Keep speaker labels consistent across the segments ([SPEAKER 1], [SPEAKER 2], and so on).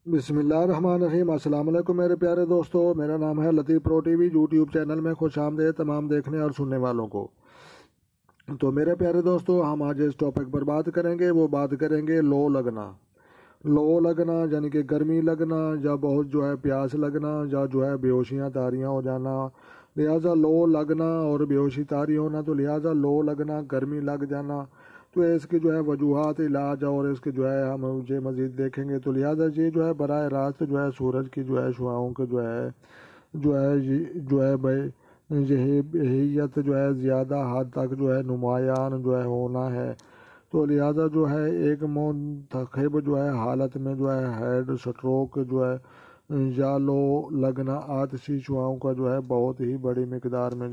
[SPEAKER 1] بسم اللہ الرحمن الرحیم۔ السلام علیکم میرے پیارے دوستو، میرا نام ہے لطیف پرو ٹی وی یوٹیوب چینل میں خوش آمدید تمام دیکھنے اور سننے والوں کو۔ تو میرے پیارے دوستو، ہم آج اس ٹاپک پر بات کریں گے، وہ بات کریں گے لو لگنا۔ لو لگنا یعنی کہ گرمی لگنا، یا بہت پیاس لگنا، یا بے ہوشیاں طاریاں ہو جانا، لہٰذا لو لگنا اور بے ہوشی طاری ہونا، تو لہٰذا لو لگنا، گرمی لگ جانا۔ تو اس کی وجوہات، علاج اور اس کے ہم مزید دیکھیں گے۔ تو لہٰذا یہ براہ راست سورج کی شعاؤں کے جہیت زیادہ حد تک نمایاں ہونا ہے۔ تو لہٰذا ایک منتخب حالت میں ہیڈ اسٹروک یا لو لگنا آتشی شعاؤں کا بہت ہی بڑی مقدار میں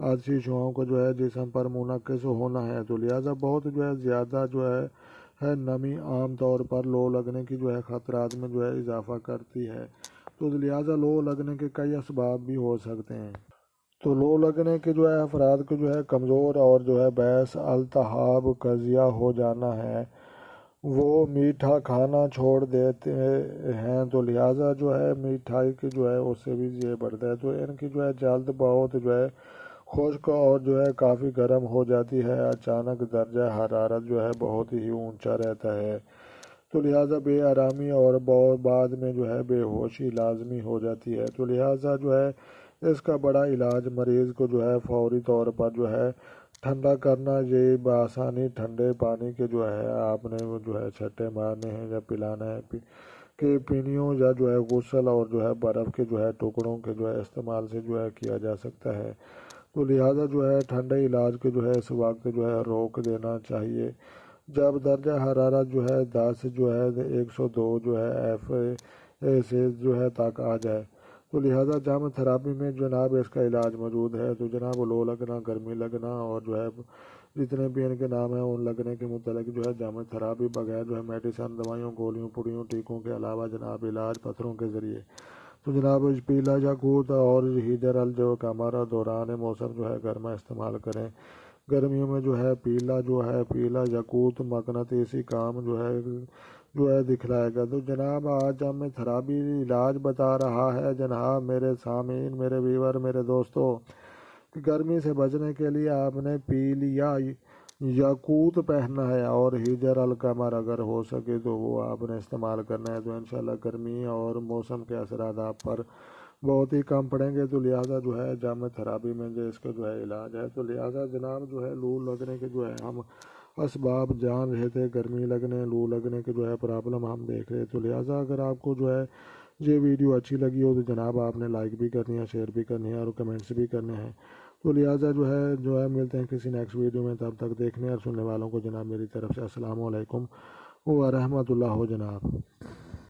[SPEAKER 1] آتشی شعاؤں کا جسم پر منعکس ہونا ہے۔ تو لہٰذا بہت زیادہ نمی عام طور پر لو لگنے کی خطرات میں اضافہ کرتی ہے۔ تو لہٰذا لو لگنے کے کئی اسباب بھی ہو سکتے ہیں۔ تو لو لگنے کے افراد کو کمزور اور باعث التہاب قضیہ ہو جانا ہے، وہ میٹھا کھانا چھوڑ دیتے ہیں۔ تو لہٰذا مٹھائی کی اس سے بھی یہ بڑھتا ہے۔ تو ان کی جلد بہت خشک اور کافی گرم ہو جاتی ہے۔ اچانک درجہ حرارت بہت ہی اونچا رہتا ہے۔ تو لہٰذا بے آرامی اور بعد میں بے ہوشی لازمی ہو جاتی ہے۔ تو لہٰذا اس کا بڑا علاج مریض کو فوری طور پر ٹھنڈا کرنا، یہ بآسانی ٹھنڈے پانی کے آپ نے چھٹے مارنے ہیں یا پلانا ہے کہ پینیوں یا غسل اور برف کے ٹکڑوں کے استعمال سے کیا جا سکتا ہے۔ تو لہٰذا ٹھنڈے علاج کے اس وقت روک دینا چاہیے جب درجہ حرارت 10 102 ایف سے تک آ جائے۔ تو لہٰذا جم تھراپی میں اس کا علاج موجود ہے۔ تو لو لگنا، گرمی لگنا اور جتنے بھی ان کے نام ہیں ان لگنے کے متعلق جم تھراپی بغیر میڈیسن، دوائیوں، گولیوں، پوڑیوں، ٹیکوں کے علاوہ علاج پتھروں کے ذریعے۔ تو پیلا یاقوت اور ہیجرل کمر دوران موسم گرما استعمال کریں۔ گرمیوں میں پیلا یاقوت مقناطیسی کام دکھلائے گا۔ تو آج ہم تھراپی علاج بتا رہا ہے میرے سامعین، میرے ویور، میرے دوستو، کہ گرمی سے بچنے کے لیے آپ نے پیلیا یاقوت پہننا ہے اور ہیجر القمر اگر ہو سکے تو وہ آپ نے استعمال کرنا ہے۔ تو انشاءاللہ گرمی اور موسم کے اثرات آپ پر بہت ہی کم پڑیں گے۔ تو لہٰذا جم تھراپی میں اس کا علاج ہے۔ تو لہٰذا لو لگنے کے ہم اسباب جان رہے تھے، گرمی لگنے، لو لگنے کے پرابلم ہم دیکھ رہے۔ تو لہٰذا اگر آپ کو یہ ویڈیو اچھی لگی ہو تو آپ نے لائک بھی کرنی ہے، شیئر بھی کرنی ہے اور کمنٹس بھی کرنے ہیں۔ تو لہٰذا ملتے ہیں کسی نیکسٹ ویڈیو میں، تب تک دیکھنے اور سننے والوں کو میری طرف سے السلام علیکم ورحمۃ اللہ